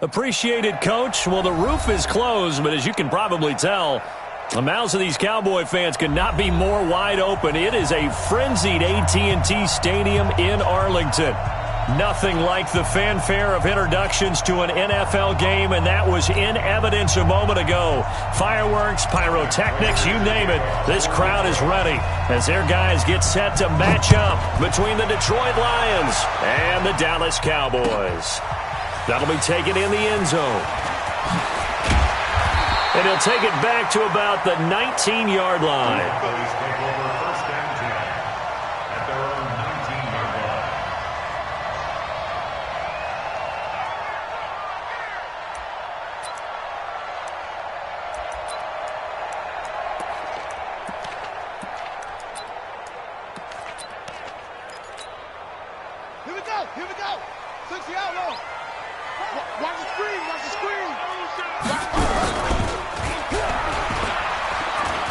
Appreciated, Coach. Well, the roof is closed, but as you can probably tell, the mouths of these Cowboy fans could not be more wide open. It is a frenzied AT&T Stadium in Arlington. Nothing like the fanfare of introductions to an NFL game, and that was in evidence a moment ago. Fireworks, pyrotechnics, you name it. This crowd is ready as their guys get set to match up between the Detroit Lions and the Dallas Cowboys. That'll be taken in the end zone. And he'll take it back to about the 19-yard line. Here we go. 60 out low. Watch the screen.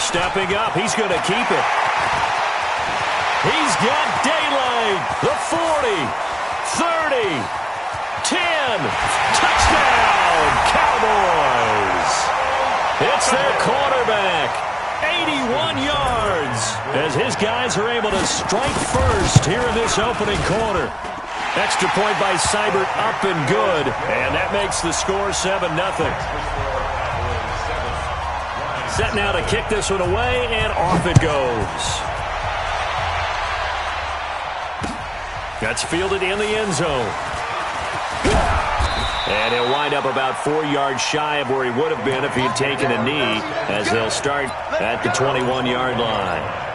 Stepping up, he's going to keep it. He's got daylight. The 40, 30, 10. Touchdown, Cowboys. It's their quarterback. 81 yards as his guys are able to strike first here in this opening quarter. Extra point by Seibert, up and good, and that makes the score 7-0. Set now to kick this one away, and off it goes. That's fielded in the end zone. And he'll wind up about 4 yards shy of where he would have been if he'd taken a knee, as they'll start at the 21-yard line.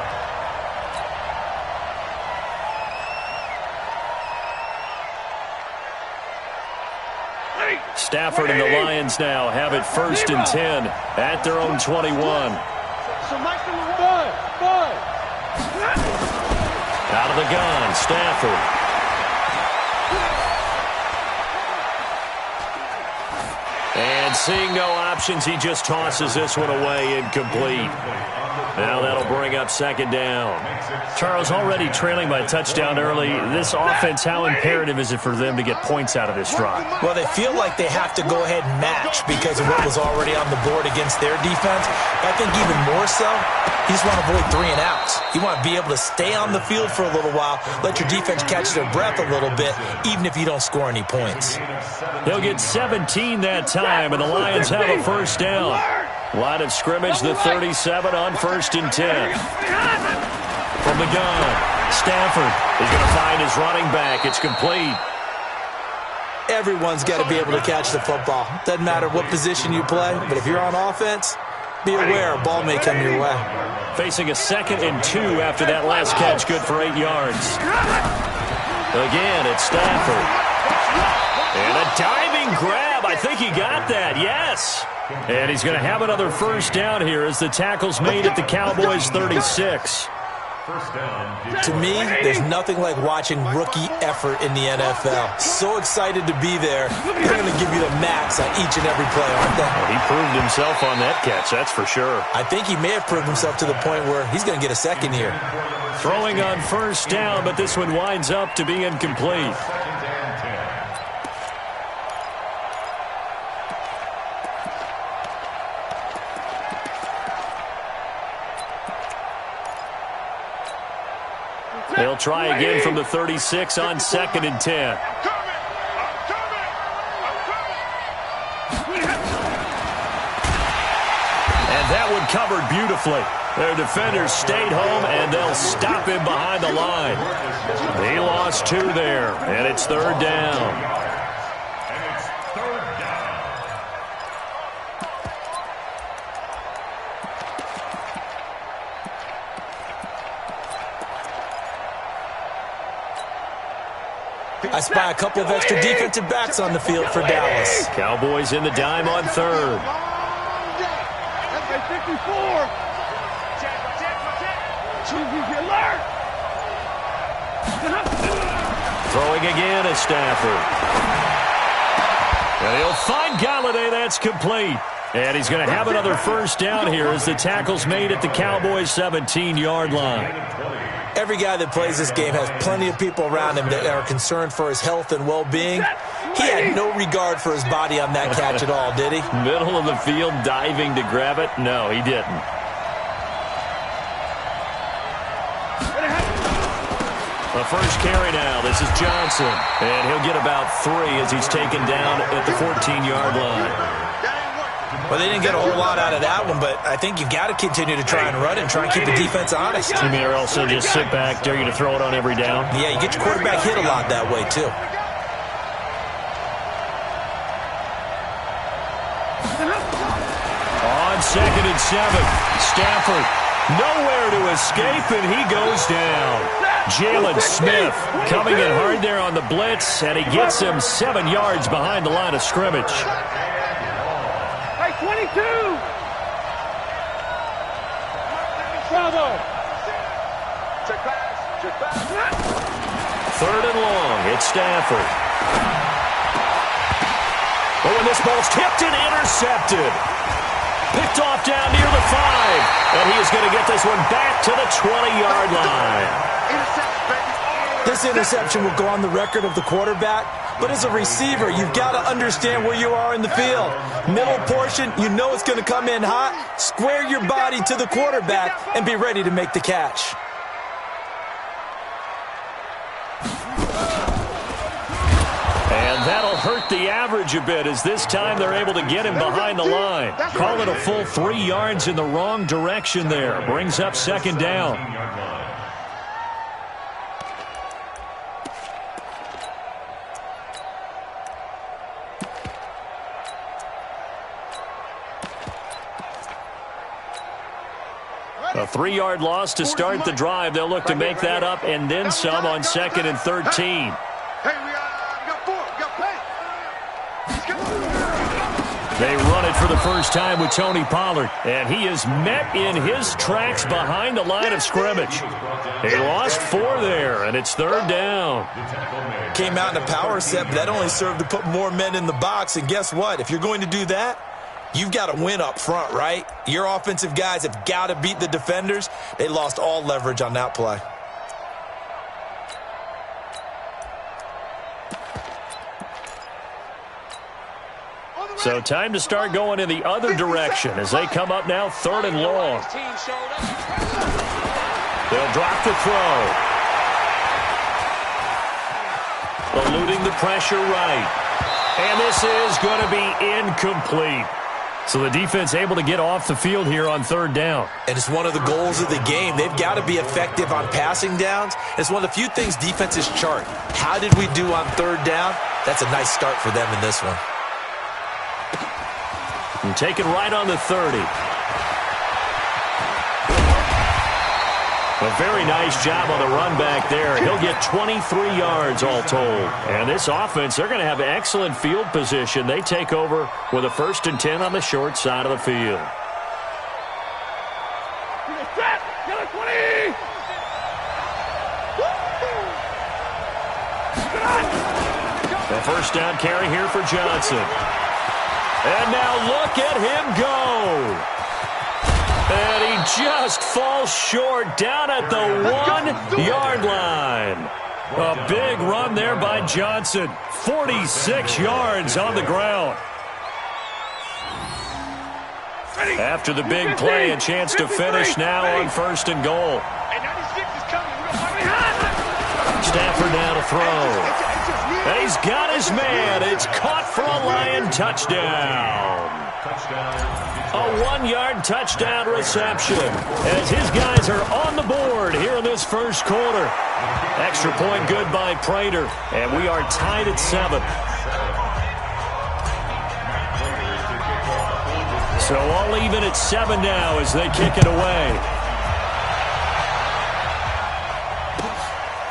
Stafford and the Lions now have it 1st and 10 at their own 21. Out of the gun, Stafford. And seeing no options, he just tosses this one away, incomplete. Now that'll bring up 2nd down. Charles, already trailing by a touchdown early. This offense, how imperative is it for them to get points out of this drive? Well, they feel like they have to go ahead and match because of what was already on the board against their defense. I think even more so, you just want to avoid 3 and outs. You want to be able to stay on the field for a little while, let your defense catch their breath a little bit, even if you don't score any points. They'll get 17 that time, and the Lions have a 1st down. Line of scrimmage, the 37 on 1st and 10. From the gun, Stafford is going to find his running back. It's complete. Everyone's got to be able to catch the football. Doesn't matter what position you play, but if you're on offense, be aware a ball may come your way. Facing a 2nd and 2 after that last catch, good for 8 yards. Again, it's Stafford. And a diving grab. I think he got that, yes. And he's going to have another 1st down here as the tackle's made at the Cowboys' 36. To me, there's nothing like watching rookie effort in the NFL. So excited to be there. They're going to give you the max on each and every play, aren't they? Well, he proved himself on that catch, that's for sure. I think he may have proved himself to the point where he's going to get a 2nd here. Throwing on 1st down, but this one winds up to be incomplete. They'll try again from the 36 on 2nd and 10. And that one covered beautifully. Their defenders stayed home, and they'll stop him behind the line. He lost 2 there, and it's 3rd down. I spy a couple of extra defensive backs on the field for Dallas. Cowboys in the dime on 3rd. That's a 54. Throwing again is Stafford. And he'll find Galladay. That's complete. And he's going to have another first down here as the tackle's made at the Cowboys' 17-yard line. Every guy that plays this game has plenty of people around him that are concerned for his health and well-being. He had no regard for his body on that catch at all, did he? Middle of the field, diving to grab it? No, he didn't. The first carry now. This is Johnson. And he'll get about 3 as he's taken down at the 14-yard line. Well, they didn't get a whole lot out of that one, but I think you've got to continue to try and run and try and keep the defense honest. You mean or also just sit back, dare you to throw it on every down? Yeah, you get your quarterback hit a lot that way, too. On 2nd and 7, Stafford nowhere to escape, and he goes down. Jalen Smith coming in hard there on the blitz, and he gets him 7 yards behind the line of scrimmage. 22! Bravo! Check pass. 3rd and long, it's Stafford. Oh, and this ball's tipped and intercepted. Picked off down near the 5. And he is going to get this one back to the 20-yard line. This interception will go on the record of the quarterback, but as a receiver, you've got to understand where you are in the field. Middle portion, you know it's going to come in hot. Square your body to the quarterback and be ready to make the catch. And that'll hurt the average a bit as this time they're able to get him behind the line. Call it a full 3 yards in the wrong direction there. Brings up 2nd down. A 3-yard loss to start the drive. They'll look to make that up and then some on 2nd and 13. Hey, we got 4. We got play. They run it for the first time with Tony Pollard, and he is met in his tracks behind the line of scrimmage. He lost 4 there, and it's 3rd down. Came out in a power set, but that only served to put more men in the box, and guess what? If you're going to do that, you've got to win up front, right? Your offensive guys have got to beat the defenders. They lost all leverage on that play. So time to start going in the other direction as they come up now 3rd and long. They'll drop the throw. Eluding the pressure right. And this is going to be incomplete. So the defense able to get off the field here on 3rd down. And it's one of the goals of the game. They've got to be effective on passing downs. It's one of the few things defenses chart. How did we do on 3rd down? That's a nice start for them in this one. And taken right on the 30. A very nice job on the run back there. He'll get 23 yards all told. And this offense, they're going to have excellent field position. They take over with a 1st and 10 on the short side of the field. The first down carry here for Johnson. And now look at him go. And he just falls short down at the 1-yard line. A big run there by Johnson. 46 yards on the ground. After the big play, a chance to finish now on 1st and goal. Stafford now to throw. And he's got his man. It's caught for a Lion touchdown. A 1-yard touchdown reception as his guys are on the board here in this 1st quarter. Extra point good by Prater, and we are tied at 7. So all even at 7 now as they kick it away.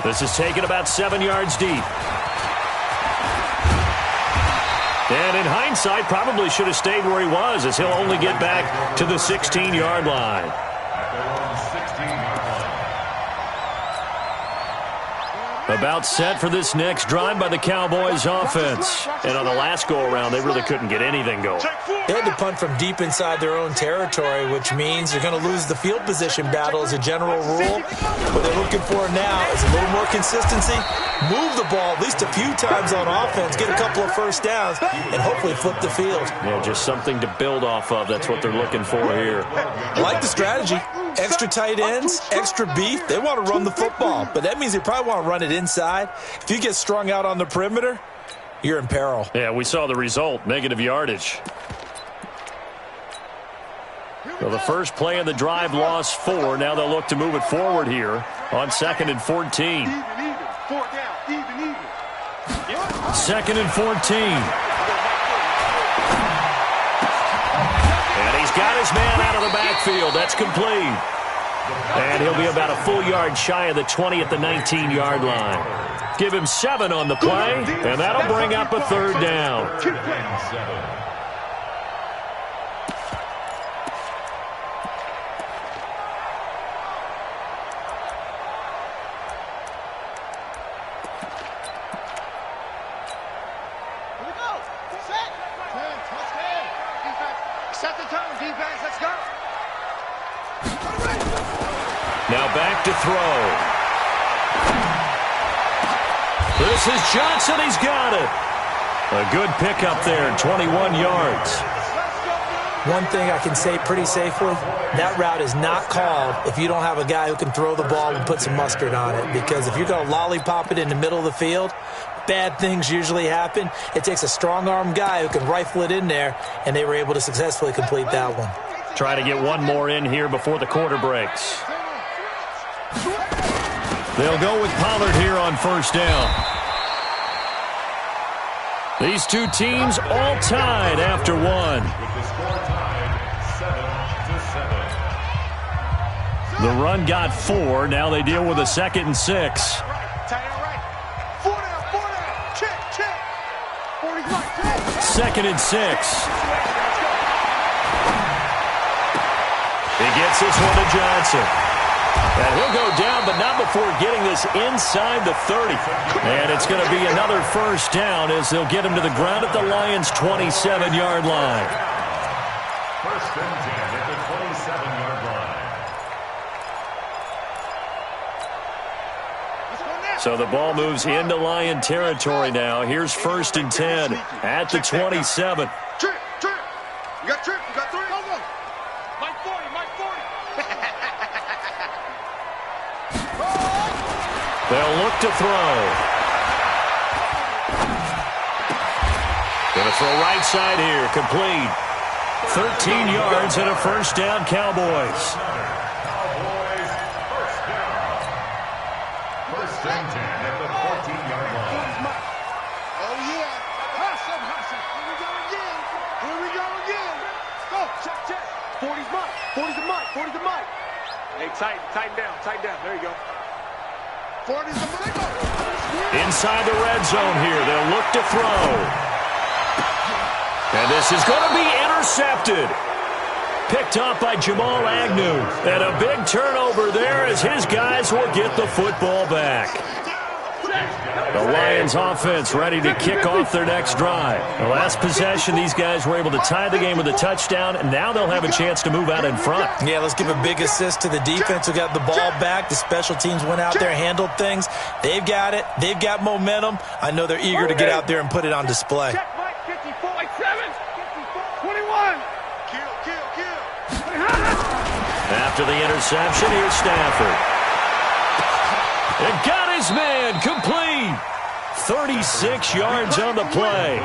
This is taken about 7 yards deep. And in hindsight, probably should have stayed where he was as he'll only get back to the 16-yard line. About set for this next drive by the Cowboys offense. And on the last go-around, they really couldn't get anything going. They had to punt from deep inside their own territory, which means you're going to lose the field position battle as a general rule. What they're looking for now is a little more consistency, move the ball at least a few times on offense, get a couple of first downs, and hopefully flip the field. Yeah, just something to build off of. That's what they're looking for here. I like the strategy. Extra tight ends, extra beef. They want to run the football, but that means they probably want to run it inside. If you get strung out on the perimeter, you're in peril. Yeah, we saw the result, negative yardage. So the first play of the drive lost 4. Now they'll look to move it forward here on 2nd and 14. 2nd and 14. And he's got his man out of the backfield. That's complete. And he'll be about a full yard shy of the 20 at the 19-yard line. Give him 7 on the play, and that'll bring up a 3rd down. Set the tone, defense. Let's go. Now back to throw. This is Johnson. He's got it. A good pickup there, 21 yards. One thing I can say pretty safely, that route is not called if you don't have a guy who can throw the ball and put some mustard on it. Because if you're going to lollipop it in the middle of the field, bad things usually happen. It takes a strong-arm guy who can rifle it in there, and they were able to successfully complete that one. Try to get one more in here before the quarter breaks. They'll go with Pollard here on 1st down. These two teams all tied after 1. The run got 4. Now they deal with a 2nd and 6. 2nd and 6. He gets this one to Johnson. And he'll go down, but not before getting this inside the 30. And it's going to be another 1st down as they'll get him to the ground at the Lions' 27-yard line. 1st and 10 at the 27-yard line. So the ball moves into Lion territory now. Here's 1st and 10 at the 27. Trip. You got trip. You got 3. Go. Mike 40. They'll look to throw. Going to throw right side here. Complete. 13 yards and a 1st down, Cowboys. Cowboys, 1st down. 1st and 10 at the 14-yard line. Oh, yeah. Hustle. Here we go again. Go. Check. 40's Mike. 40's the Mike. Hey, tighten down. There you go. 40's the Mike. Inside the red zone here. They'll look to throw. And this is going to be intercepted. Picked up by Jamal Agnew. And a big turnover there as his guys will get the football back. The Lions offense ready to kick off their next drive. The last possession, these guys were able to tie the game with a touchdown, and now they'll have a chance to move out in front. Yeah, let's give a big assist to the defense who got the ball back. The special teams went out there, handled things. They've got it. They've got momentum. I know they're eager to get out there and put it on display. Check Mike, 54, 7, 21. Kill. After the interception, here's Stafford. And got his man complete. 36 yards on the play.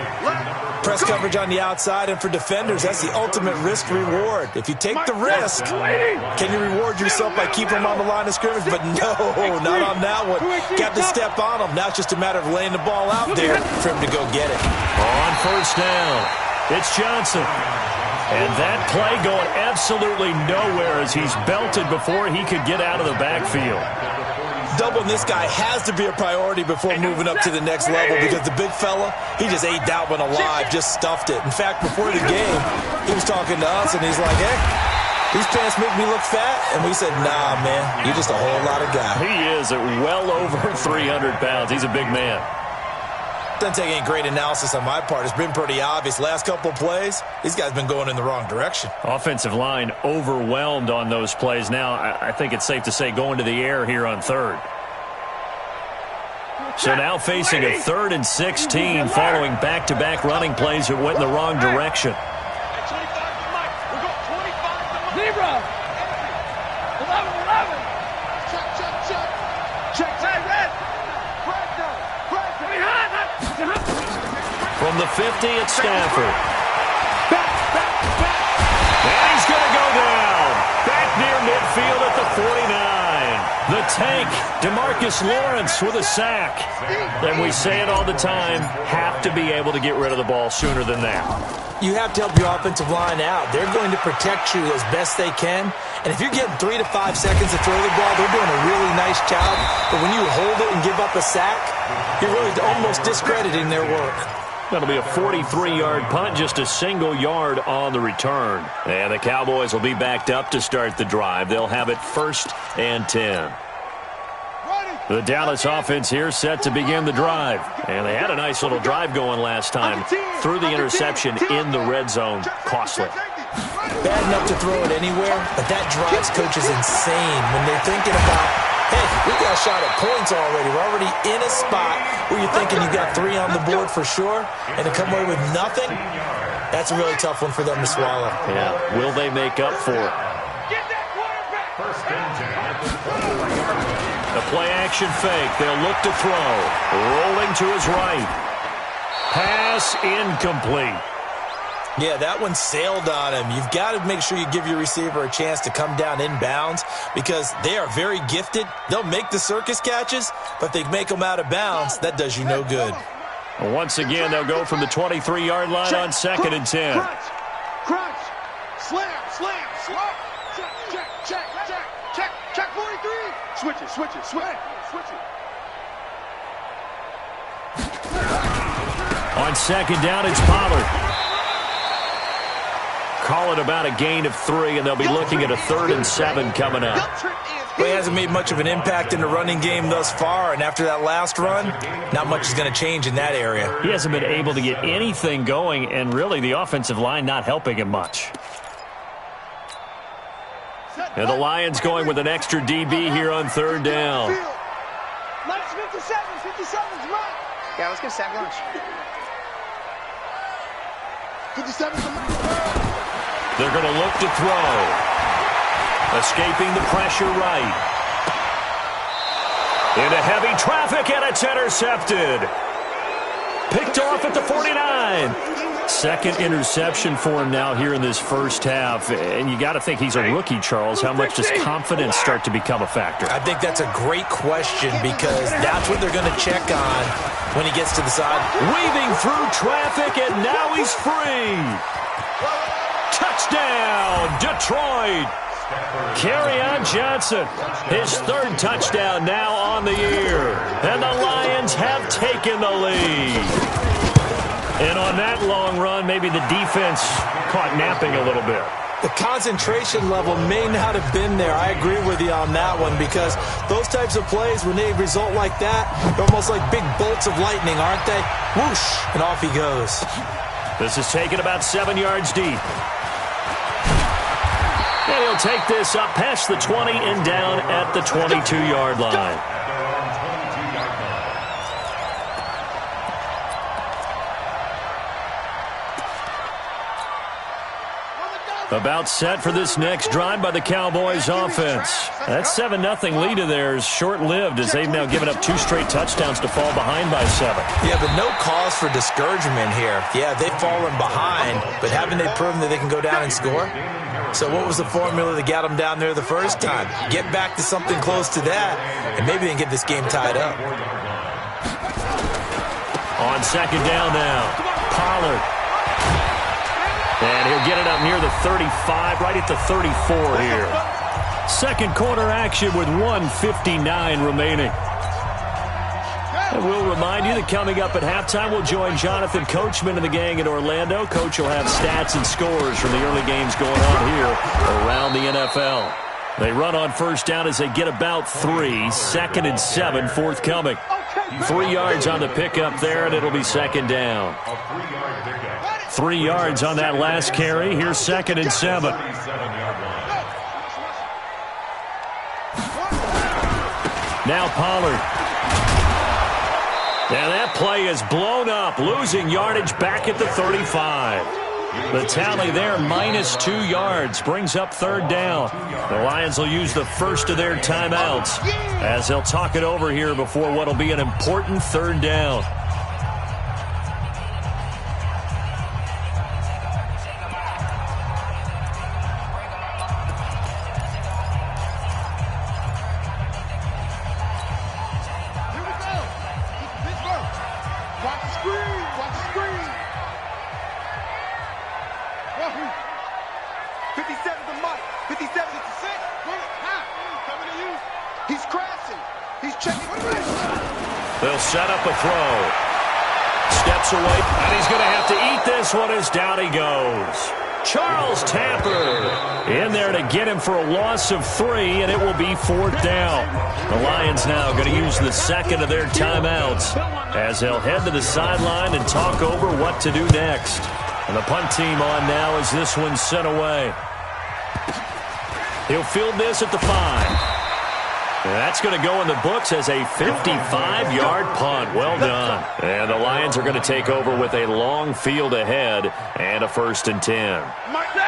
Press coverage on the outside, and for defenders, that's the ultimate risk-reward. If you take the risk, can you reward yourself by keeping them on the line of scrimmage? But no, not on that one. Got to step on them. Now it's just a matter of laying the ball out there for him to go get it. On 1st down, it's Johnson. And that play going absolutely nowhere as he's belted before he could get out of the backfield. Doubling this guy has to be a priority before moving up to the next level because the big fella, he just ate that one alive, just stuffed it. In fact, before the game, he was talking to us, and he's like, hey, These pants make me look fat, and we said, nah, man, you're just a whole lot of guy. He is at well over 300 pounds. He's a big man. Doesn't take any great analysis on my part. It's been pretty obvious. Last couple of plays, these guys been going in the wrong direction. Offensive line overwhelmed on those plays. Now, I think it's safe to say going to the air here on third. So now facing a 3rd and 16 following back-to-back running plays that went in the wrong direction. Zebra. 11. Check. Red. From the 50 at Stafford. And he's going to go down. Back near midfield at the 49. The tank, DeMarcus Lawrence with a sack. And we say it all the time, have to be able to get rid of the ball sooner than that. You have to help your offensive line out. They're going to protect you as best they can. And if you're getting 3 to 5 seconds to throw the ball, they're doing a really nice job. But when you hold it and give up a sack, you're really almost discrediting their work. That'll be a 43-yard punt, just a single yard on the return. And the Cowboys will be backed up to start the drive. They'll have it 1st and 10. The Dallas offense here set to begin the drive. And they had a nice little drive going last time. Threw the interception in the red zone. Costly. Bad enough to throw it anywhere, but that drives coaches insane when they're thinking about, hey, we got a shot at points already. We're already in a spot where you're thinking you got 3 on the board for sure, and to come away with nothing, that's a really tough one for them to swallow. Yeah, will they make up for it? The play-action fake. They'll look to throw. Rolling to his right. Pass incomplete. Yeah, that one sailed on him. You've got to make sure you give your receiver a chance to come down inbounds because they are very gifted. They'll make the circus catches, but if they make them out of bounds, that does you no good. Once again, they'll go from the 23-yard line on 2nd and 10. Crunch. Slam. Check 43. Switch it. On 2nd down, it's Pollard. Call it about a gain of 3, and they'll be looking at a 3rd and 7 coming up. Well, he hasn't made much of an impact in the running game thus far, and after that last run, not much is going to change in that area. He hasn't been able to get anything going, and really the offensive line not helping him much. And the Lions going with an extra DB here on 3rd down. Minus 57's mine. Yeah, let's get sack lunch. 57's mine. They're going to look to throw. Escaping the pressure right. Into heavy traffic, and it's intercepted. Picked off at the 49. 2nd interception for him now here in this first half. And you got to think he's a rookie, Charles. How much does confidence start to become a factor? I think that's a great question because that's what they're going to check on when he gets to the side. Weaving through traffic, and now he's free. Touchdown, Detroit. Kerryon Johnson, his 3rd touchdown now on the year. And the Lions have taken the lead. And on that long run, maybe the defense caught napping a little bit. The concentration level may not have been there. I agree with you on that one because those types of plays, when they result like that, they're almost like big bolts of lightning, aren't they? Whoosh, and off he goes. This is taken about 7 yards deep. And he'll take this up past the 20 and down at the 22-yard line. About set for this next drive by the Cowboys offense. That 7-0 lead of theirs short-lived as they've now given up 2 straight touchdowns to fall behind by 7. Yeah, but no cause for discouragement here. Yeah, they've fallen behind, but haven't they proven that they can go down and score? So what was the formula that got them down there the first time? Get back to something close to that, and maybe they can get this game tied up. On 2nd down now, Pollard. And he'll get it up near the 35, right at the 34 here. 2nd quarter action with 1:59 remaining. And we'll remind you that coming up at halftime, we'll join Jonathan Coachman and the gang in Orlando. Coach will have stats and scores from the early games going on here around the NFL. They run on first down as they get about 3. 2nd and 7 forthcoming. 3 yards on the pickup there, and it'll be 2nd down. 3 yards on that last carry. Here's 2nd and 7. Now Pollard. And that play is blown up, losing yardage back at the 35. The tally there, -2 yards, brings up 3rd down. The Lions will use the first of their timeouts as they'll talk it over here before what will be an important 3rd down. They'll set up a throw. Steps away, and he's going to have to eat this one as down he goes. Charles Tapper in there to get him for a loss of 3, and it will be 4th down. The Lions now going to use the second of their timeouts as they'll head to the sideline and talk over what to do next. And the punt team on now as this one's sent away. He'll field this at the 5. That's going to go in the books as a 55-yard punt. Well done. And the Lions are going to take over with a long field ahead and a 1st and 10.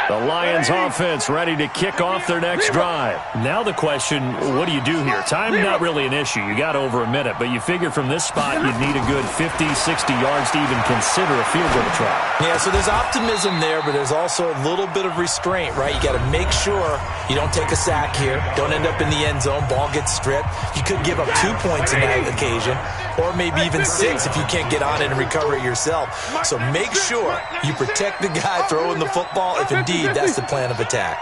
The Lions offense ready to kick off their next drive. Now the question, what do you do here? Time not really an issue. You got over a minute, but you figure from this spot you'd need a good 50, 60 yards to even consider a field goal try. Yeah, so there's optimism there, but there's also a little bit of restraint, right? You got to make sure you don't take a sack here. Don't end up in the end zone. Ball gets stripped. You could give up 2 points in that occasion, or maybe even 6 if you can't get on it and recover it yourself. So make sure you protect the guy throwing the football if indeed that's the plan of attack.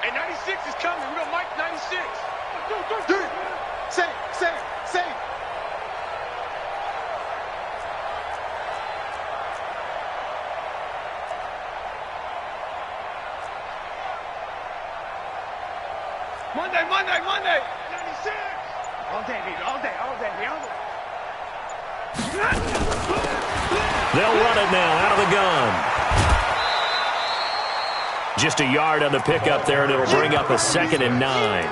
Hey, 96 is coming. We don't like 96. Do it. Say it. Say it. Say it. Monday. 96. All day, baby. All day. They'll run it now out of the gun. Just a yard on the pickup there, and it'll bring up a 2nd and 9.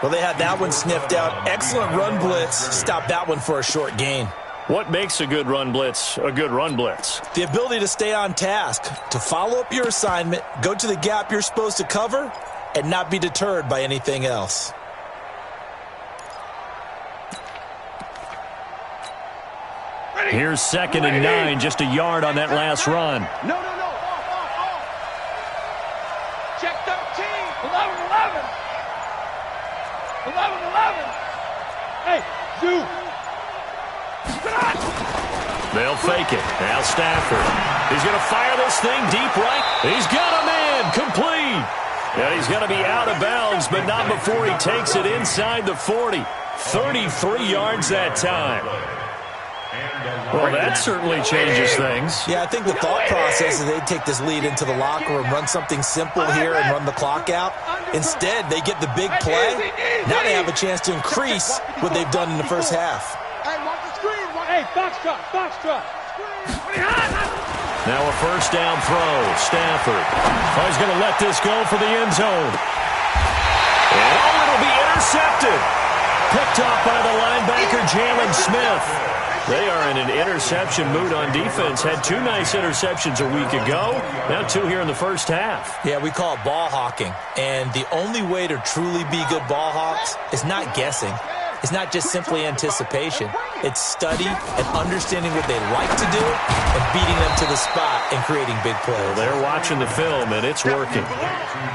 Well, they had that one sniffed out. Excellent run blitz. Stop that one for a short gain. What makes a good run blitz a good run blitz? The ability to stay on task, to follow up your assignment, go to the gap you're supposed to cover, and not be deterred by anything else. Here's 2nd and 9, just a yard on that last run. No. Check 13. 11. Hey, Zoo. They'll fake it. Now Stafford. He's going to fire this thing deep right. He's got a man. Complete. And he's going to be out of bounds, but not before he takes it inside the 40. 33 yards that time. Well, that certainly changes things. Yeah, I think the thought process is they'd take this lead into the locker room, run something simple here and run the clock out. Instead, they get the big play. Now they have a chance to increase what they've done in the first half. Hey, watch the screen. Hey, foxtrot. Now a 1st down throw. Stafford. Oh, he's going to let this go for the end zone. And it'll be intercepted. Picked off by the linebacker, Jalen Smith. They are in an interception mood on defense. Had 2 nice interceptions a week ago. Now 2 here in the first half. Yeah, we call it ball hawking. And the only way to truly be good ball hawks is not guessing. It's not just simply anticipation. It's study and understanding what they like to do and beating them to the spot and creating big plays. Well, they're watching the film, and it's working.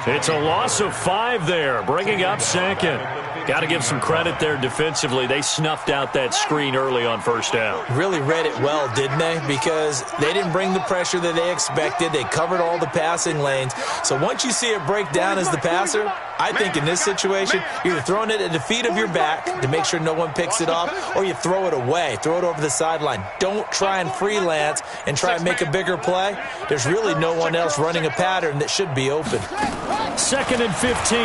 It's a loss of 5 there, bringing up 2nd. Got to give some credit there defensively. They snuffed out that screen early on first down. Really read it well, didn't they? Because they didn't bring the pressure that they expected. They covered all the passing lanes. So once you see it break down as the passer, I think in this situation, you're throwing it at the feet of your back to make sure no one picks it off, or you throw it away, throw it over the sideline. Don't try and freelance and try and make a bigger play. There's really no one else running a pattern that should be open. 2nd and 15.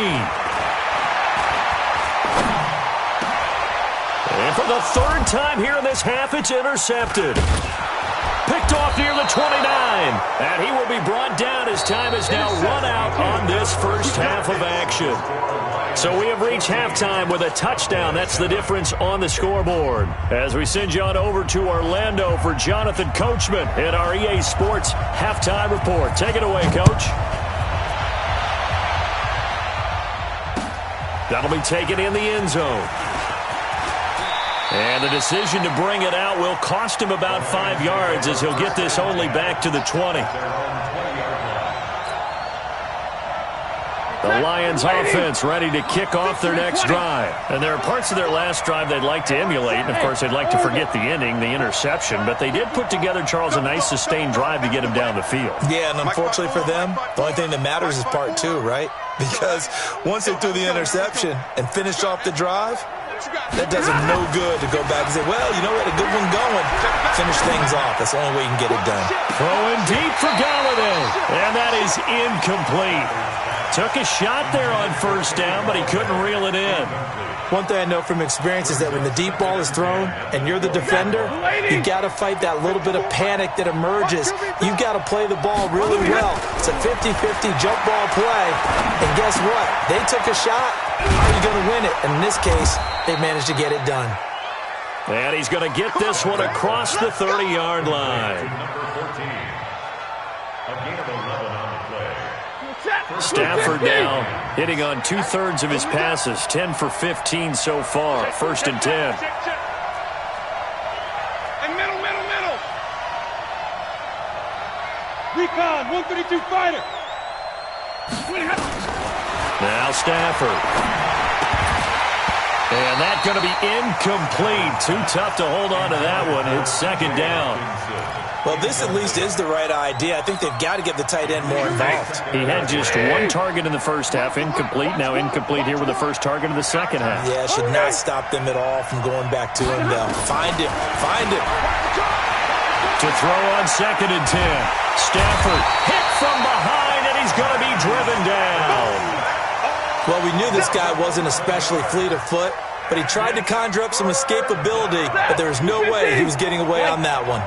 And for the 3rd time here in this half, it's intercepted. Picked off near the 29. And he will be brought down as time is now run out on this first half of action. So we have reached halftime with a touchdown. That's the difference on the scoreboard. As we send you on over to Orlando for Jonathan Coachman in our EA Sports Halftime Report. Take it away, Coach. That'll be taken in the end zone. And the decision to bring it out will cost him about 5 yards as he'll get this only back to the 20. The Lions offense ready to kick off their next drive. And there are parts of their last drive they'd like to emulate. And, of course, they'd like to forget the ending, the interception. But they did put together, Charles, a nice sustained drive to get him down the field. Yeah, and unfortunately for them, the only thing that matters is part 2, right? Because once they threw the interception and finished off the drive, that does them no good to go back and say, well, you know, we had a good one going. Finish things off. That's the only way you can get it done. Throwing deep for Galladay. And that is incomplete. Took a shot there on first down, but he couldn't reel it in. One thing I know from experience is that when the deep ball is thrown and you're the defender, you've got to fight that little bit of panic that emerges. You've got to play the ball really well. It's a 50-50 jump ball play. And guess what? They took a shot. How are you going to win it? And in this case, they managed to get it done. And he's going to get this one across the 30-yard line. Stafford now hitting on 2/3 of his passes, 10 for 15 so far. 1st and 10. And middle. Recon, 132 fighter. Now Stafford. And that's going to be incomplete. Too tough to hold on to that one. It's 2nd down. Well, this at least is the right idea. I think they've got to get the tight end more involved. He had just 1 target in the first half, incomplete. Now incomplete here with the first target of the second half. Yeah, should not stop them at all from going back to him. They'll find him. To throw on 2nd and 10. Stafford hit from behind, and he's going to be driven down. Well, we knew this guy wasn't especially fleet of foot, but he tried to conjure up some escapability, but there was no way he was getting away on that one.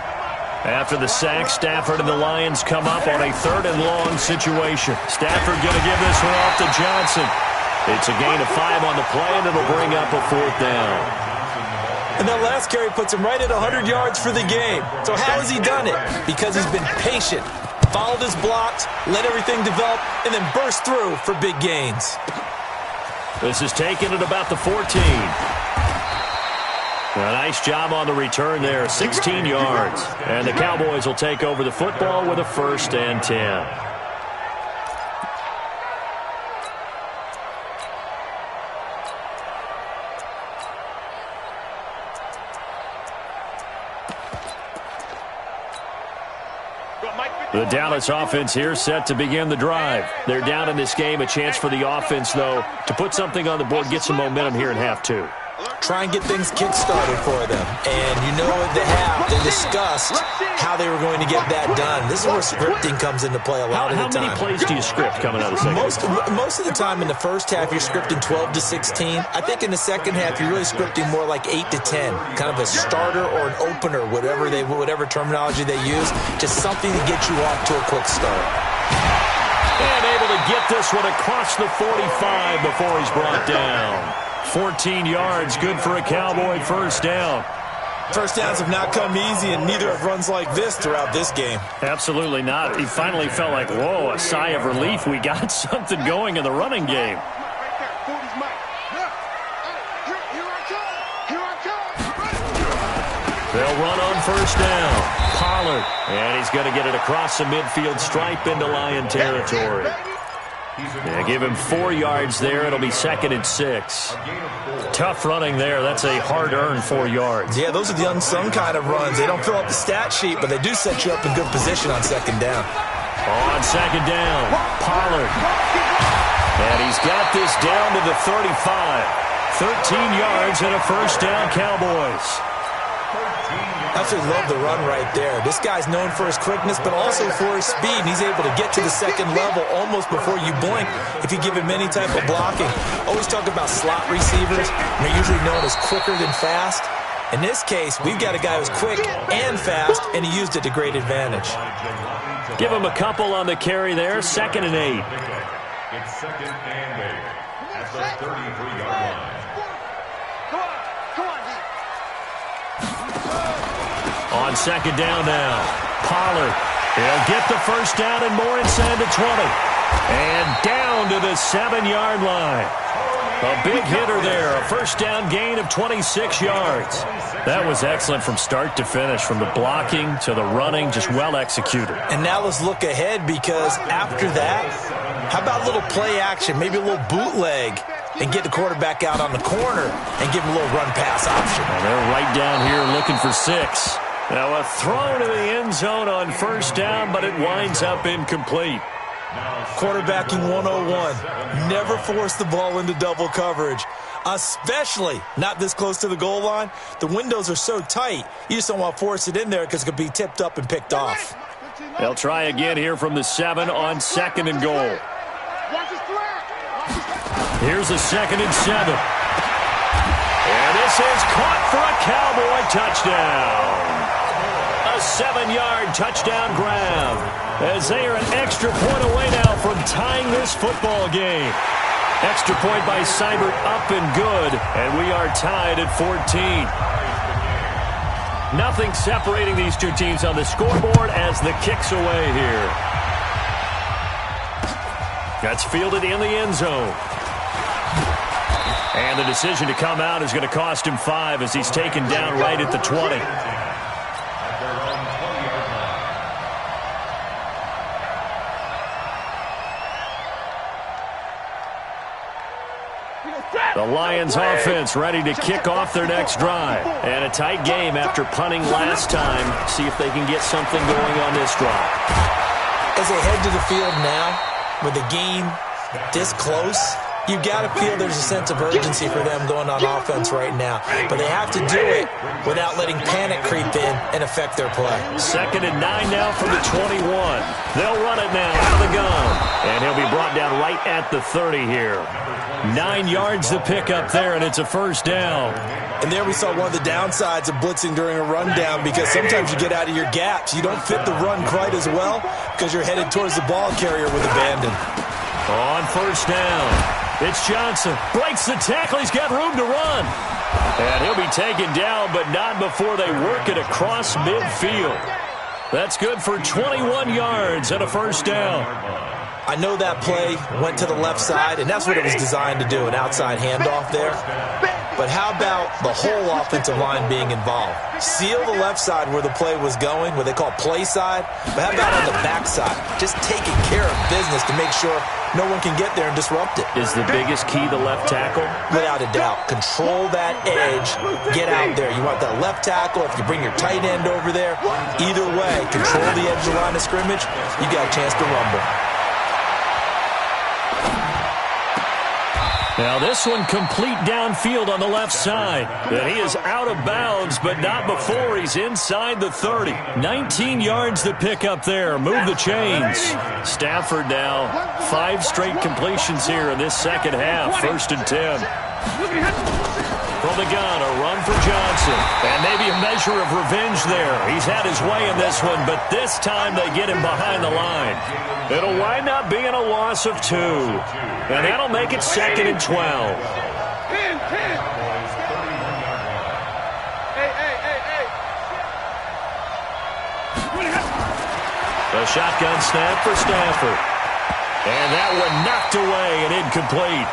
After the sack, Stafford and the Lions come up on a 3rd and long situation. Stafford going to give this one off to Johnson. It's a gain of 5 on the play, and it'll bring up a 4th down. And that last carry puts him right at 100 yards for the game. So how has he done it? Because he's been patient, followed his blocks, let everything develop, and then burst through for big gains. This is taken at about the 14. A nice job on the return there, 16 yards. And the Cowboys will take over the football with a 1st and 10. The Dallas offense here set to begin the drive. They're down in this game. A chance for the offense, though, to put something on the board, get some momentum here in half 2. Try and get things kick-started for them. And you know what they have. They discussed how they were going to get that done. This is where scripting comes into play a lot of the time. How many plays do you script coming out of the second? Most of the time in the first half, you're scripting 12 to 16. I think in the second half, you're really scripting more like 8 to 10. Kind of a starter or an opener, whatever terminology they use. Just something to get you off to a quick start. And able to get this one across the 45 before he's brought down. 14 yards, good for a Cowboy 1st down. First downs have not come easy, and neither have runs like this throughout this game. Absolutely not. He finally felt like, whoa, a sigh of relief. We got something going in the running game. They'll run on 1st down. Pollard, and he's going to get it across the midfield stripe into Lion territory. Yeah, give him 4 yards there. It'll be 2nd and 6. Tough running there. That's a hard-earned 4 yards. Yeah, those are the unsung kind of runs. They don't fill up the stat sheet, but they do set you up in good position on 2nd down. On 2nd down, Pollard. And he's got this down to the 35. 13 yards and a first down, Cowboys. Absolutely love the run right there. This guy's known for his quickness, but also for his speed. And he's able to get to the 2nd level almost before you blink if you give him any type of blocking. Always talk about slot receivers. They're usually known as quicker than fast. In this case, we've got a guy who's quick and fast, and he used it to great advantage. Give him a couple on the carry there. 2nd and 8. It's 2nd and 8 at the 33-yard line. On 2nd down now, Pollard. He'll get the first down and more inside the 20. And down to the 7-yard line. A big hitter there, a first down gain of 26 yards. That was excellent from start to finish, from the blocking to the running, just well executed. And now let's look ahead, because after that, how about a little play action, maybe a little bootleg, and get the quarterback out on the corner and give him a little run-pass option. And they're right down here looking for 6. Now a throw to the end zone on first down, but it winds up incomplete. Quarterbacking 101. Never force the ball into double coverage, especially not this close to the goal line. The windows are so tight, you just don't want to force it in there because it could be tipped up and picked off. They'll try again here from the 7 on 2nd and goal. Here's a 2nd and 7. And this is caught for a Cowboy touchdown. A 7-yard touchdown grab, as they are an extra point away now from tying this football game. Extra point by Seibert, up and good, and we are tied at 14. Nothing separating these two teams on the scoreboard as the kick's away here. That's fielded in the end zone. And the decision to come out is going to cost him 5 as he's taken down right at the 20. The Lions offense ready to kick off their next drive. And a tight game after punting last time. See if they can get something going on this drive. As they head to the field now, with the game this close, you've got to feel there's a sense of urgency for them going on offense right now. But they have to do it without letting panic creep in and affect their play. 2nd and 9 now from the 21. They'll run it now out of the gun. And he'll be brought down right at the 30 here. 9 yards to pick up there, and it's a first down. And there we saw one of the downsides of blitzing during a rundown, because sometimes you get out of your gaps. You don't fit the run quite as well because you're headed towards the ball carrier with abandon. On first down, it's Johnson. Breaks the tackle. He's got room to run. And he'll be taken down, but not before they work it across midfield. That's good for 21 yards and a first down. I know that play went to the left side, and that's what it was designed to do, an outside handoff there. But how about the whole offensive line being involved? Seal the left side where the play was going, what they call play side. But how about on the back side? Just taking care of business to make sure no one can get there and disrupt it. Is the biggest key the left tackle? Without a doubt. Control that edge. Get out there. You want that left tackle. If you bring your tight end over there, either way, control the edge of the line of scrimmage, you got a chance to rumble. Now this one complete downfield on the left side. And he is out of bounds, but not before he's inside the 30. 19 yards to pick up there. Move the chains. Stafford now 5 straight completions here in this second half. 1st and 10. From the gun, a run for Johnson. And maybe a measure of revenge there. He's had his way in this one, but this time they get him behind the line. It'll wind up being a loss of 2. And that'll make it 2nd and 12. The shotgun snap for Stafford. And that one knocked away and incomplete.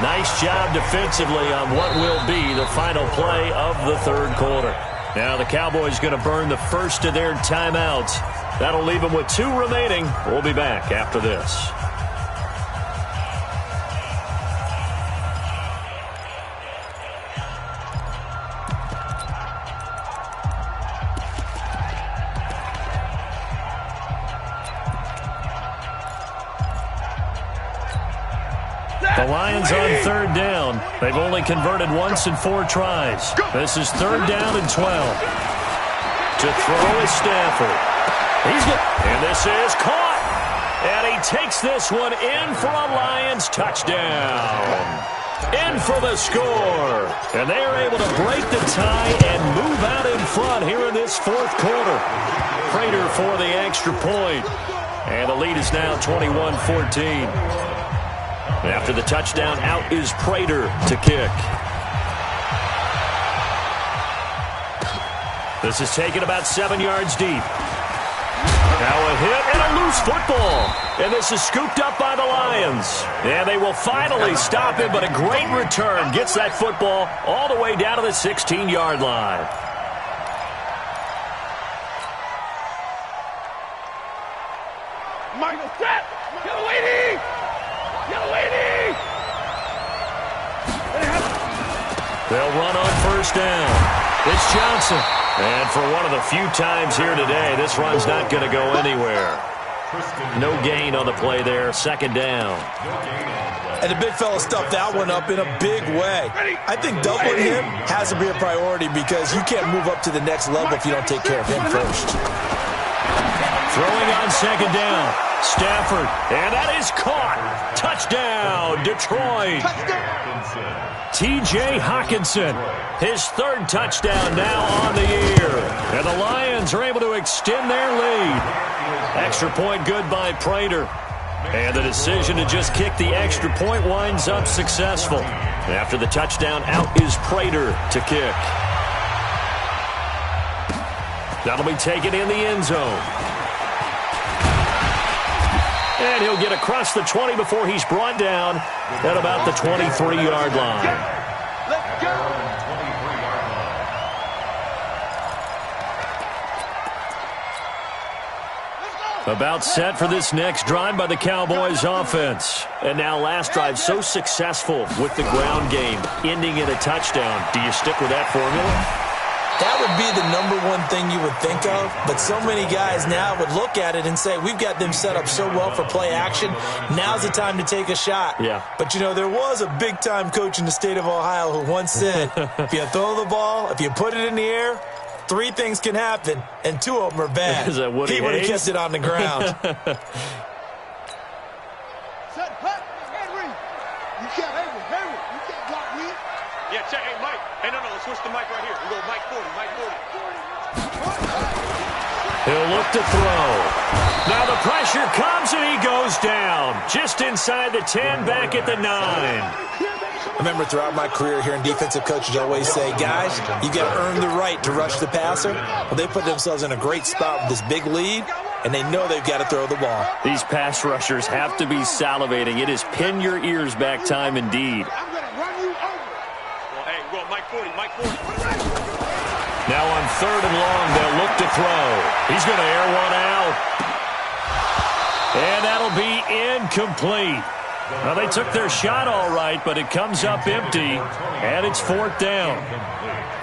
Nice job defensively on what will be the final play of the 3rd quarter. Now the Cowboys going to burn the first of their timeouts. That'll leave them with 2 remaining. We'll be back after this. The Lions on third down. They've only converted once in 4 tries. This is third down and 12. To throw is Stafford. He's good. And this is caught. And he takes this one in for a Lions touchdown. In for the score. And they are able to break the tie and move out in front here in this fourth quarter. Prater for the extra point. And the lead is now 21-14. After the touchdown, out is Prater to kick. This is taken about 7 yards deep. Now a hit and a loose football. And this is scooped up by the Lions. And they will finally stop him, but a great return. Gets that football all the way down to the 16-yard line. Michael, set! Get away, Get away, They'll run on first down. It's Johnson. And for one of the few times here today, this run's not going to go anywhere. No gain on the play there. Second down. And the big fella stuffed that one up in a big way. I think doubling him has to be a priority because you can't move up to the next level if you don't take care of him first. Throwing on second down. Stafford. And that is caught. Touchdown, Detroit. T.J. Hawkinson. His third touchdown now on the year. And the Lions are able to extend their lead. Extra point good by Prater. And the decision to just kick the extra point winds up successful. After the touchdown, out is Prater to kick. That'll be taken in the end zone. And he'll get across the 20 before he's brought down at about the 23-yard line. Let's go! About set for this next drive by the Cowboys offense. And now last drive so successful with the ground game, ending in a touchdown. Do you stick with that formula? That would be the number one thing you would think of, but so many guys now would look at it and say, we've got them set up so well for play action, now's the time to take a shot. Yeah. But, you know, there was a big-time coach in the state of Ohio who once said, if you throw the ball, if you put it in the air, 3 things can happen, and 2 of them are bad. Is that Woody He would have Hayes? kept it on the ground. Set, hut, Henry. You can't, Henry. You can't block me. Yeah, check. Hey, Mike. Hey, no, let's switch the mic right here. We go Mike 40, Mike 40. He'll look to throw. Now the pressure comes and he goes down. Just inside the 10, back at the 9. I remember throughout my career hearing defensive coaches always say, guys, you got to earn the right to rush the passer. Well, they put themselves in a great spot with this big lead, and they know they've got to throw the ball. These pass rushers have to be salivating. It is pin your ears back time indeed. I'm going to run you over. Well, hey, we go Mike 40, Mike 40. Now on third and long, they'll look to throw. He's going to air one out. And that'll be incomplete. Well, they took their shot all right, but it comes up empty, and it's fourth down.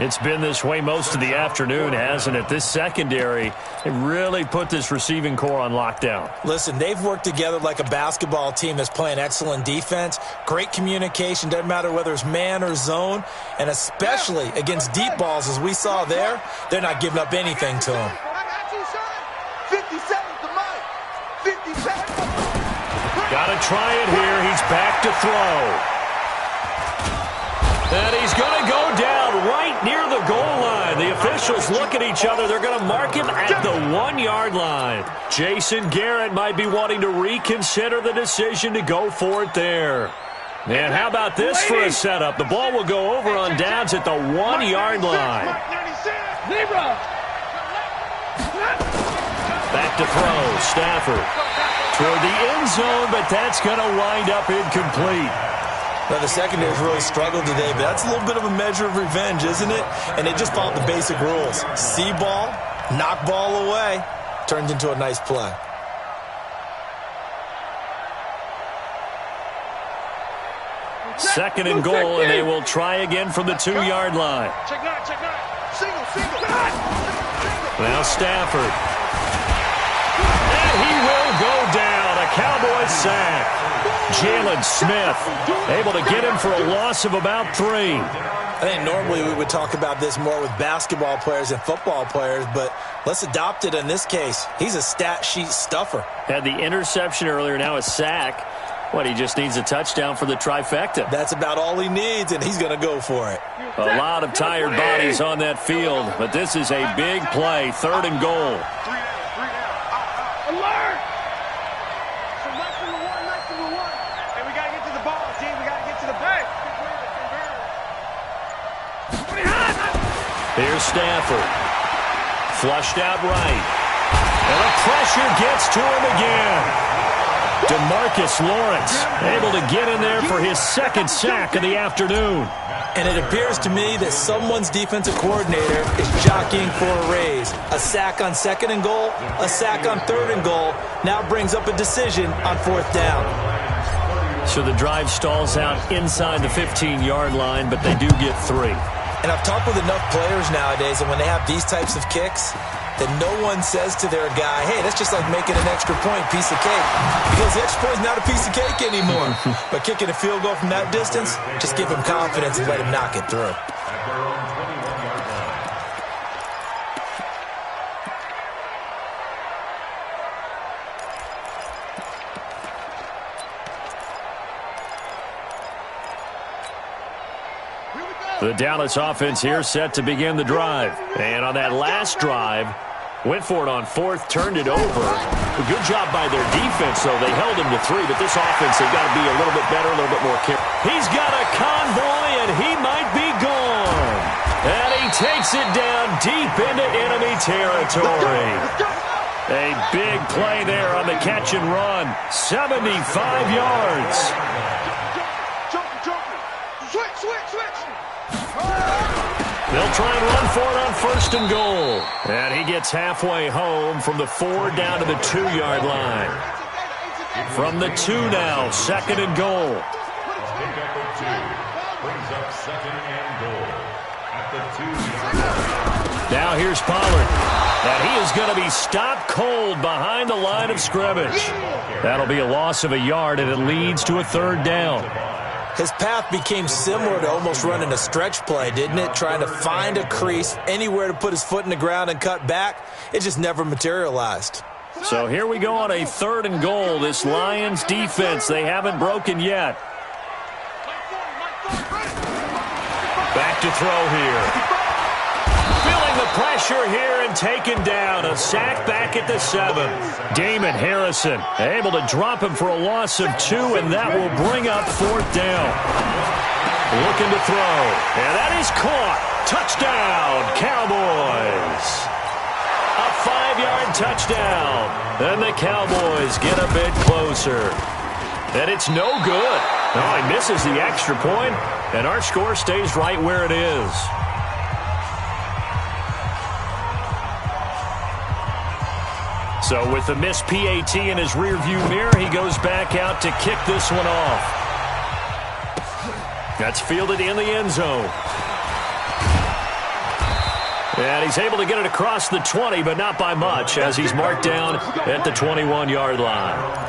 It's been this way most of the afternoon, hasn't it? This secondary, they really put this receiving core on lockdown. Listen, they've worked together like a basketball team that's playing excellent defense. Great communication, doesn't matter whether it's man or zone, and especially against deep balls, as we saw there, they're not giving up anything to them. I got you, son. 50 seconds to Mike. 50 seconds. Got to try it here. He's back to throw. And he's going to go down right near the goal line. The officials look at each other. They're going to mark him at the 1-yard line. Jason Garrett might be wanting to reconsider the decision to go for it there. And how about this for a setup? The ball will go over on downs at the 1-yard line. Back to throw. Stafford toward the end zone, but that's going to wind up incomplete. Now, the secondary's really struggled today, but that's a little bit of a measure of revenge, isn't it? And they just followed the basic rules. See ball, knock ball away, turns into a nice play. Second and goal, and they will try again from the 2-yard line. Check nine. Single. Now Stafford. And he will go down. A Cowboys sack. Jalen Smith able to get him for a loss of about 3. I think normally we would talk about this more with basketball players and football players, but let's adopt it in this case. He's a stat sheet stuffer. Had the interception earlier, now a sack. What, he just needs a touchdown for the trifecta. That's about all he needs, and he's going to go for it. A lot of tired bodies on that field, but this is a big play, 3rd and goal. Alert! So nice number one. Hey, we got to get to the ball, G. We got to get to the ball. Here's Stafford. Flushed out right. And the pressure gets to him again. DeMarcus Lawrence able to get in there for his 2nd sack of the afternoon. And it appears to me that someone's defensive coordinator is jockeying for a raise. A sack on 2nd and goal, a sack on 3rd and goal, now brings up a decision on 4th down. So the drive stalls out inside the 15-yard line, but they do get 3. And I've talked with enough players nowadays, and when they have these types of kicks, that no one says to their guy, hey, that's just like making an extra point, piece of cake. Because the extra point is not a piece of cake anymore. But kicking a field goal from that distance, just give him confidence and let him knock it through. The Dallas offense here set to begin the drive. And on that last drive, went for it on 4th, turned it over. A good job by their defense, though. They held him to 3, but this offense, they've got to be a little bit better, a little bit more careful. He's got a convoy, and he might be gone. And he takes it down deep into enemy territory. A big play there on the catch and run. 75 yards. Switch. They'll try and run for it on 1st and goal. And he gets halfway home from the 4 down to the 2-yard line. From the 2 now, 2nd and goal. Pick up the 2. Brings up 2nd and goal. At the 2-yard line. Now here's Pollard. And he is going to be stopped cold behind the line of scrimmage. That'll be a loss of a yard, and it leads to a 3rd down. His path became similar to almost running a stretch play, didn't it? Trying to find a crease, anywhere to put his foot in the ground and cut back. It just never materialized. So here we go on a 3rd and goal. This Lions defense, they haven't broken yet. Back to throw here. Feeling the pressure here and taken down. A sack back at the 7. Damon Harrison able to drop him for a loss of 2, and that will bring up 4th down. Looking to throw. And that is caught. Touchdown, Cowboys. A 5-yard touchdown. And the Cowboys get a bit closer. And it's no good. No, he misses the extra point, and our score stays right where it is. So with the missed PAT in his rearview mirror, he goes back out to kick this one off. That's fielded in the end zone. And he's able to get it across the 20, but not by much, as he's marked down at the 21-yard line.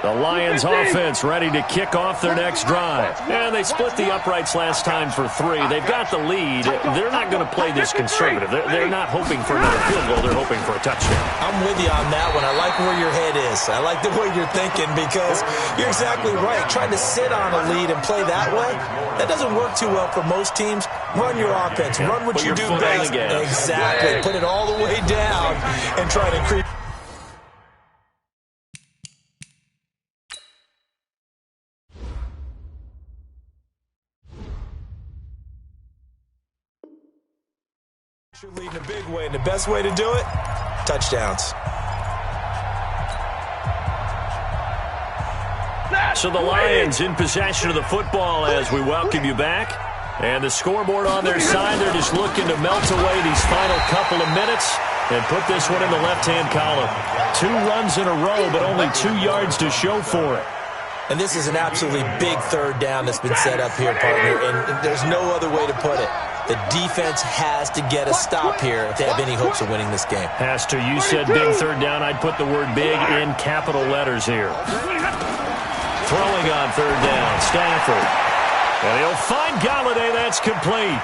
The Lions offense ready to kick off their next drive. And they split the uprights last time for 3. They've got the lead. They're not going to play this conservative. They're not hoping for another field goal. They're hoping for a touchdown. I'm with you on that one. I like where your head is. I like the way you're thinking, because you're exactly right. Trying to sit on a lead and play that way, that doesn't work too well for most teams. Run your offense. Run what you do best. Exactly. Put it all the way down and try to increase. You're leading a big way, and the best way to do it, touchdowns. So the Lions in possession of the football as we welcome you back. And the scoreboard on their side, they're just looking to melt away these final couple of minutes and put this one in the left-hand column. 2 runs in a row, but only 2 yards to show for it. And this is an absolutely big third down that's been set up here, partner, and there's no other way to put it. The defense has to get a stop here if they have any hopes of winning this game. Has to. You said big third down. I'd put the word big in capital letters here. Throwing on third down, Stafford. And he'll find Galladay. That's complete.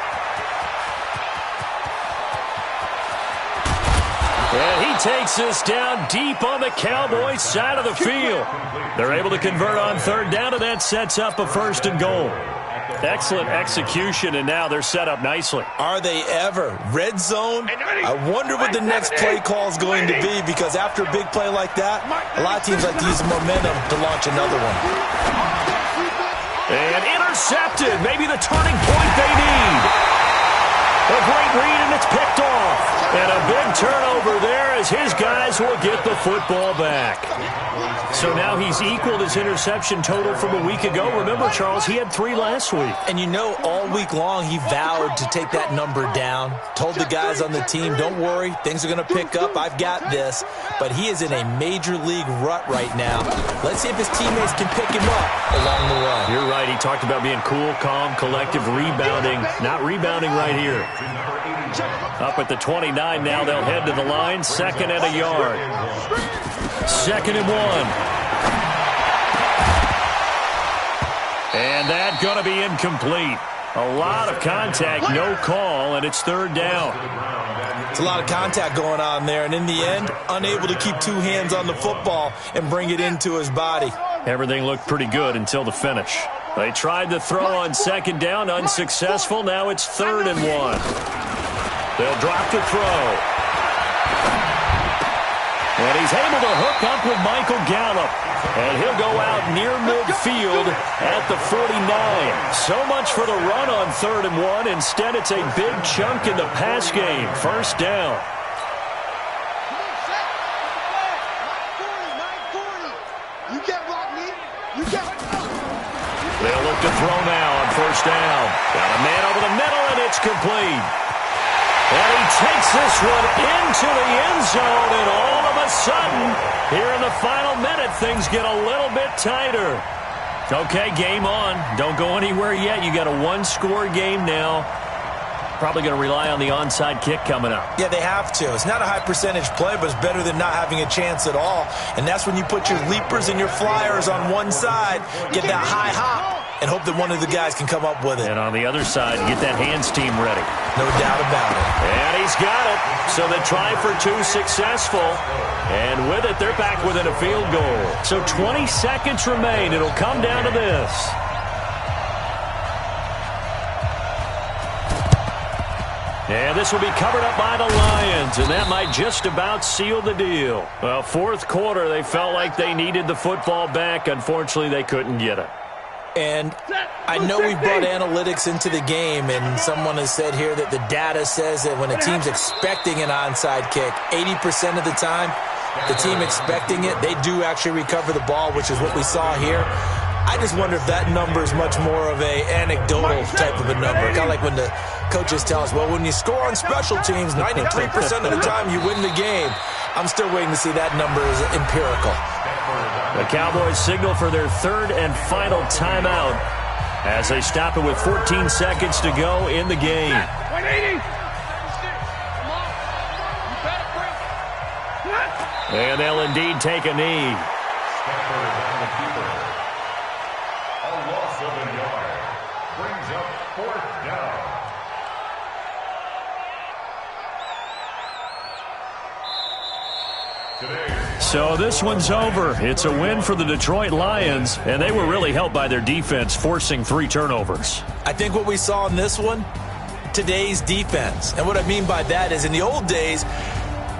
And he takes this down deep on the Cowboys' side of the field. They're able to convert on third down, and that sets up a first and goal. Excellent execution, and now they're set up nicely. Are they ever? Red zone? I wonder what the next play call is going to be, because after a big play like that, a lot of teams like to use the momentum to launch another one. And intercepted. Maybe the turning point they need. A great read, and it's picked off. And a big turnover there as his guys will get the football back. So now he's equaled his interception total from a week ago. Remember, Charles, he had 3 last week. And you know, all week long he vowed to take that number down. Told the guys on the team, don't worry, things are going to pick up. I've got this. But he is in a major league rut right now. Let's see if his teammates can pick him up along the way. You're right. He talked about being cool, calm, collective, rebounding. Not rebounding right here. Up at the 29 now, they'll head to the line. 2nd and a yard. 2nd and 1. And that's going to be incomplete. A lot of contact, no call, and it's third down. It's a lot of contact going on there, and in the end, unable to keep 2 hands on the football and bring it into his body. Everything looked pretty good until the finish. They tried to throw on 2nd down, unsuccessful. Now it's 3rd and 1. They'll drop to throw. And he's able to hook up with Michael Gallup. And he'll go out near midfield at the 49. So much for the run on 3rd and 1. Instead, it's a big chunk in the pass game. First down. They'll look to throw now on 1st down. Got a man over the middle, and it's complete. And he takes this one into the end zone, and all of a sudden, here in the final minute, things get a little bit tighter. Okay, game on. Don't go anywhere yet. You got a 1-score game now. Probably going to rely on the onside kick coming up. Yeah, they have to. It's not a high-percentage play, but it's better than not having a chance at all. And that's when you put your leapers and your flyers on one side, get that high hop, and hope that one of the guys can come up with it. And on the other side, get that hands team ready. No doubt about it. And he's got it. So the try for 2 successful. And with it, they're back within a field goal. So 20 seconds remain. It'll come down to this. And this will be covered up by the Lions, and that might just about seal the deal. Well, 4th quarter, they felt like they needed the football back. Unfortunately, they couldn't get it. And I know we brought analytics into the game, and someone has said here that the data says that when a team's expecting an onside kick, 80% of the time, the team expecting it, they do actually recover the ball, which is what we saw here. I just wonder if that number is much more of a anecdotal type of a number. Kind of like when the coaches tell us, well, when you score on special teams, 93% of the time you win the game. I'm still waiting to see that number is empirical. The Cowboys signal for their 3rd and final timeout as they stop it with 14 seconds to go in the game. And they'll indeed take a knee. A loss of a yard brings up 4th down. So this one's over. It's a win for the Detroit Lions, and they were really helped by their defense, forcing 3 turnovers. I think what we saw in this one, today's defense. And what I mean by that is in the old days,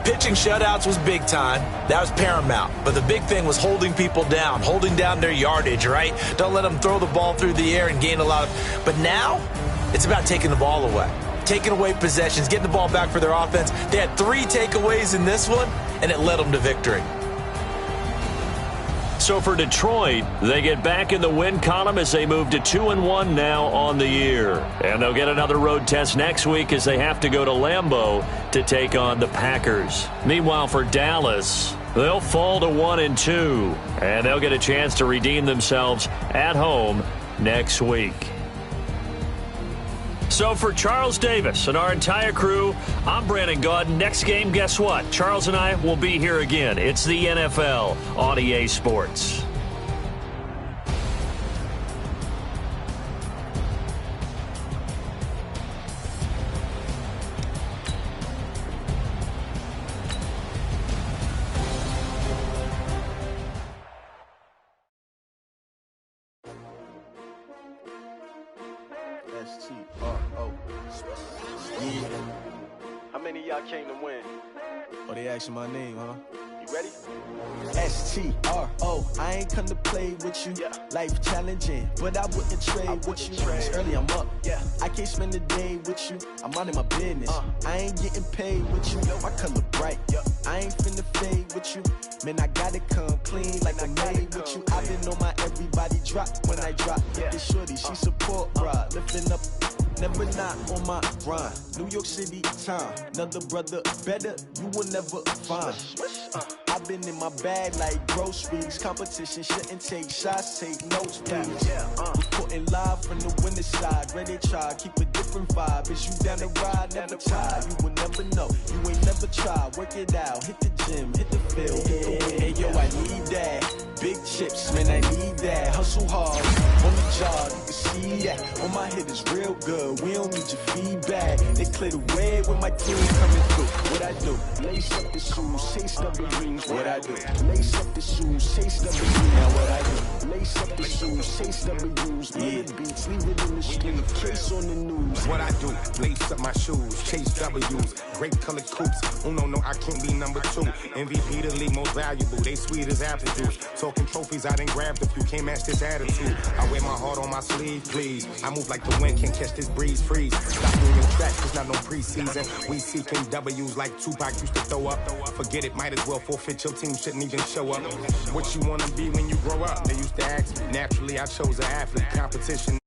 pitching shutouts was big time. That was paramount. But the big thing was holding people down, holding down their yardage, right? Don't let them throw the ball through the air and gain a lot of... But now, it's about taking the ball away. Taking away possessions, getting the ball back for their offense. They had 3 takeaways in this one, and it led them to victory. So for Detroit, they get back in the win column as they move to 2-1 now on the year. And they'll get another road test next week as they have to go to Lambeau to take on the Packers. Meanwhile, for Dallas, They'll fall to 1-2, and they'll get a chance to redeem themselves at home next week. So for Charles Davis and our entire crew, I'm Brandon Gaudin. Next game, guess what? Charles and I will be here again. It's the NFL on EA Sports. S-T-R-O. Yeah. How many of y'all came to win? Oh, they asking my name, huh? You ready? S-T-R-O. I ain't come to play with you. Yeah. Life challenging, but I wouldn't trade with you. It's early, I'm up. Yeah. I can't spend the day with you. I'm minding my business. I ain't getting paid with you. My color bright. Yeah. I ain't finna fade with you. Man, I gotta come clean like I'm made with you. I've been on my everybody drop when I drop. Look at shorty, she support, bruh. Lifting up. Never not on my grind. New York City time. Another brother better, you will never find. I've been in my bag like groceries. Competition shouldn't take shots, take notes, please. Reporting live from the winter side. Ready to try, keep a different vibe. Is you down the ride, never tired. You will never know, you ain't never tried. Work it out, hit the gym, hit the field. Hey yo, I need that. Big chips, man, I need that. Hustle hard, on the job, you can see that. On my hit is real good, we don't need your feedback. They clear the way when my team coming through. What I do? Lace up the shoes, taste of the rings. What I do? Lace up the shoes, taste of the rings. Now what I do? Lace up the shoes, taste of the rings. Mid beats, leave it in the street, case on the news. What I do? Lace up my shoes, chase W's, great colored coops. Oh no, I can't be number 2. MVP the league most valuable, they sweet as apple juice. Talking trophies, I done grabbed a few, can't match this attitude. I wear my heart on my sleeve, please. I move like the wind, can't catch this breeze, freeze. Stop doing your tracks, it's not no preseason. We seeking W's like Tupac used to throw up. Forget it, might as well forfeit, your team shouldn't even show up. What you wanna be when you grow up? They used to ask me, naturally I chose an athlete. Competition